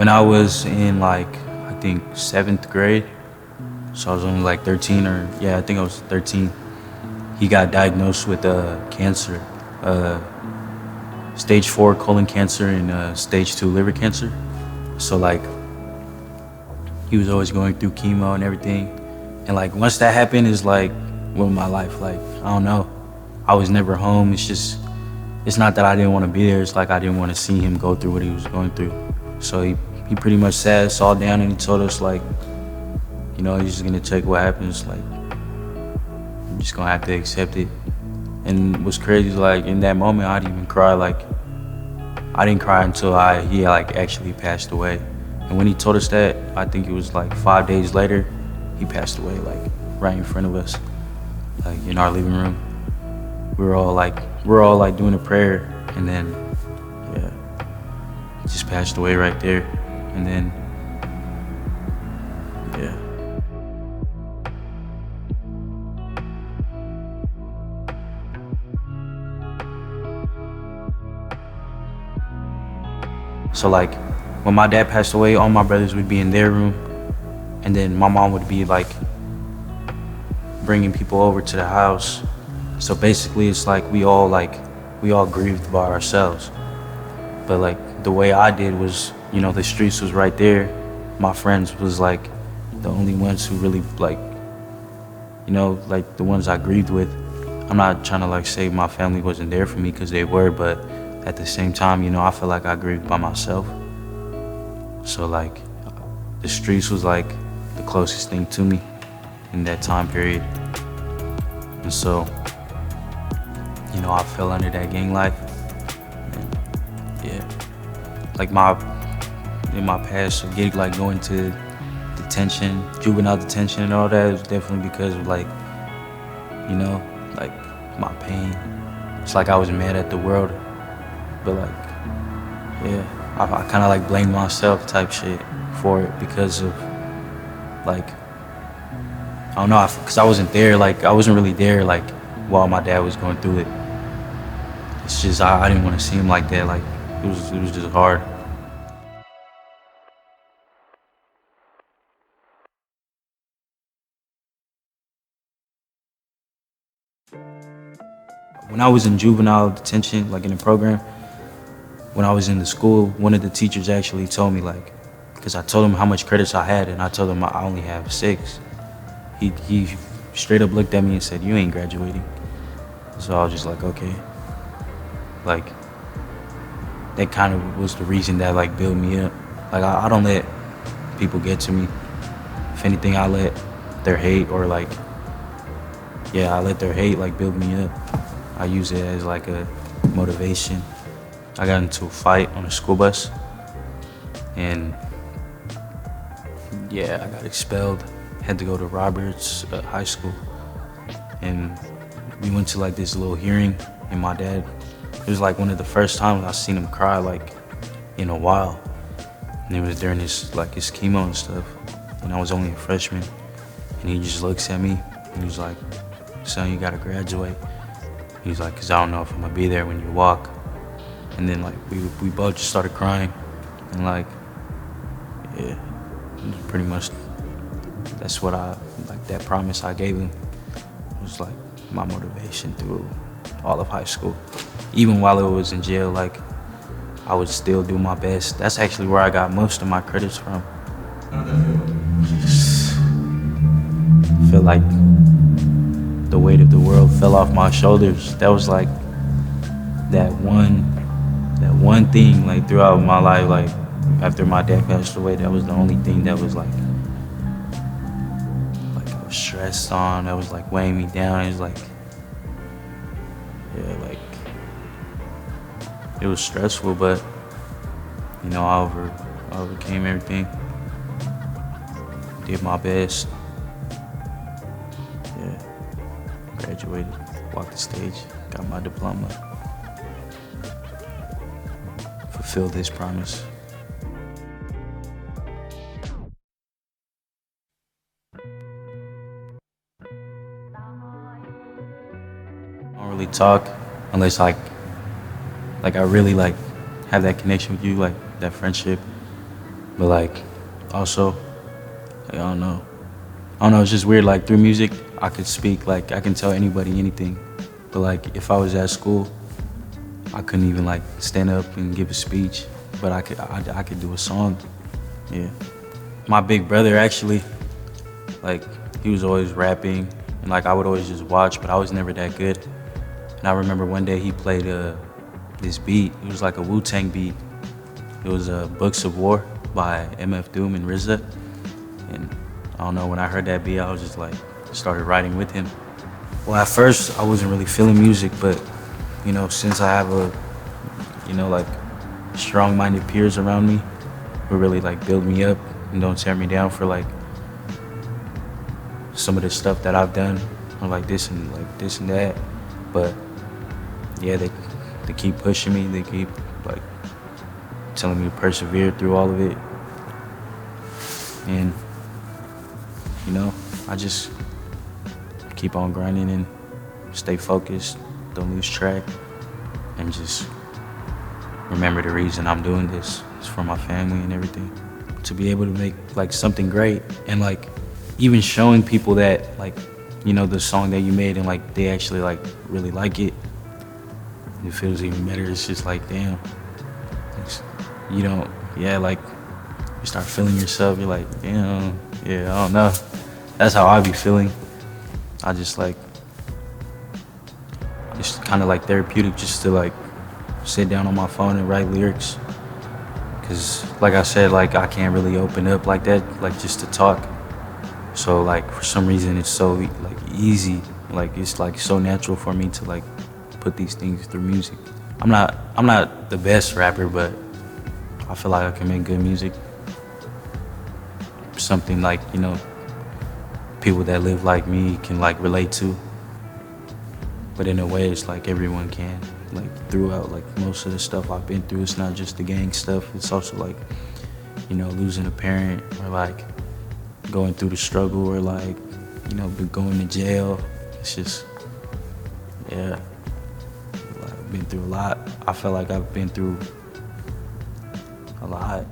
When I was in I think seventh grade, so I was only like 13 or yeah, I think I was 13. He got diagnosed with cancer, uh, stage 4 colon cancer and stage 2 liver cancer. So he was always going through chemo and everything. And once that happened, is with my life. I don't know. I was never home. It's not that I didn't want to be there. It's I didn't want to see him go through what he was going through. So he pretty much sat us all down and he told us he's just gonna take what happens. I'm just gonna have to accept it. And what's crazy is in that moment I didn't even cry. I didn't cry until he actually passed away. And when he told us that, I think it was 5 days later, he passed away right in front of us, in our living room. We were all doing a prayer, and then yeah, he just passed away right there. And then yeah. So when my dad passed away, all my brothers would be in their room, and then my mom would be bringing people over to the house. So basically, it's we all grieved by ourselves. But the way I did was, the streets was right there. My friends was the only ones who really the ones I grieved with. I'm not trying to say my family wasn't there for me, because they were, but at the same time, I feel I grieved by myself. So the streets was the closest thing to me in that time period. And so, I fell under that gang life. And yeah. In my past, going to detention, juvenile detention and all that is definitely because of my pain. It's I was mad at the world, but yeah, I kind of blame myself type shit for it, because of I don't know, because I wasn't there, I wasn't really there while my dad was going through it. It's just I didn't want to see him like that. It was just hard. When I was in juvenile detention, in the program, when I was in the school, one of the teachers actually told me because I told him how much credits I had, and I told him I only have 6. He straight up looked at me and said, "You ain't graduating." So I was just okay. That kind of was the reason that built me up. I don't let people get to me. If anything, I let their hate I let their hate build me up. I use it as a motivation. I got into a fight on a school bus, and yeah, I got expelled. Had to go to Roberts High School, and we went to this little hearing, and my dad, it was one of the first times I seen him cry in a while. And it was during his chemo and stuff, when I was only a freshman. And he just looks at me and he's like, "Son, you gotta graduate." He's like, "Cause I don't know if I'm gonna be there when you walk." And then we both just started crying, and yeah, it was pretty much, that's what that promise I gave him was my motivation through all of high school. Even while I was in jail, I would still do my best. That's actually where I got most of my credits from. I feel the weight of the world fell off my shoulders. That was that one thing throughout my life, after my dad passed away. That was the only thing that was I was stressed on, that was weighing me down. It was yeah, it was stressful, but I overcame everything. Did my best. Yeah, graduated, walked the stage, got my diploma, fulfilled his promise. I don't really talk unless I really have that connection with you, that friendship. But like, also, like, I don't know. It's just weird. Like through music, I could speak. Like I can tell anybody anything. But like if I was at school, I couldn't even like stand up and give a speech. But I could do a song. Yeah. My big brother actually, like he was always rapping, and like I would always just watch, but I was never that good. And I remember one day he played this beat. It was like a Wu-Tang beat. It was Books of War by MF Doom and RZA. And I don't know, when I heard that beat, I was just like, started writing with him. Well, at first, I wasn't really feeling music, but, you know, since I have like, strong-minded peers around me who really, like, build me up and don't tear me down for, like, some of the stuff that I've done, or like this and that. But, yeah, they keep pushing me. They keep, like, telling me to persevere through all of it. And, you know, I just keep on grinding and stay focused, don't lose track, and just remember the reason I'm doing this is for my family and everything. To be able to make like something great and like even showing people that like, you know, the song that you made and like they actually like really like it, it feels even better. It's just like, damn, you don't, yeah, like you start feeling yourself, you're like, damn, yeah, I don't know. That's how I be feeling. I just like, it's kind of like therapeutic just to like sit down on my phone and write lyrics. Cause like I said, like I can't really open up like that, like just to talk. So like for some reason it's so like easy, like it's like so natural for me to like put these things through music. I'm not the best rapper, but I feel like I can make good music. Something like, you know, people that live like me can like relate to. But in a way, it's like everyone can. Like throughout like most of the stuff I've been through, it's not just the gang stuff. It's also like, you know, losing a parent or like going through the struggle or like, you know, going to jail. It's just, yeah, I've been through a lot. I feel like I've been through a lot.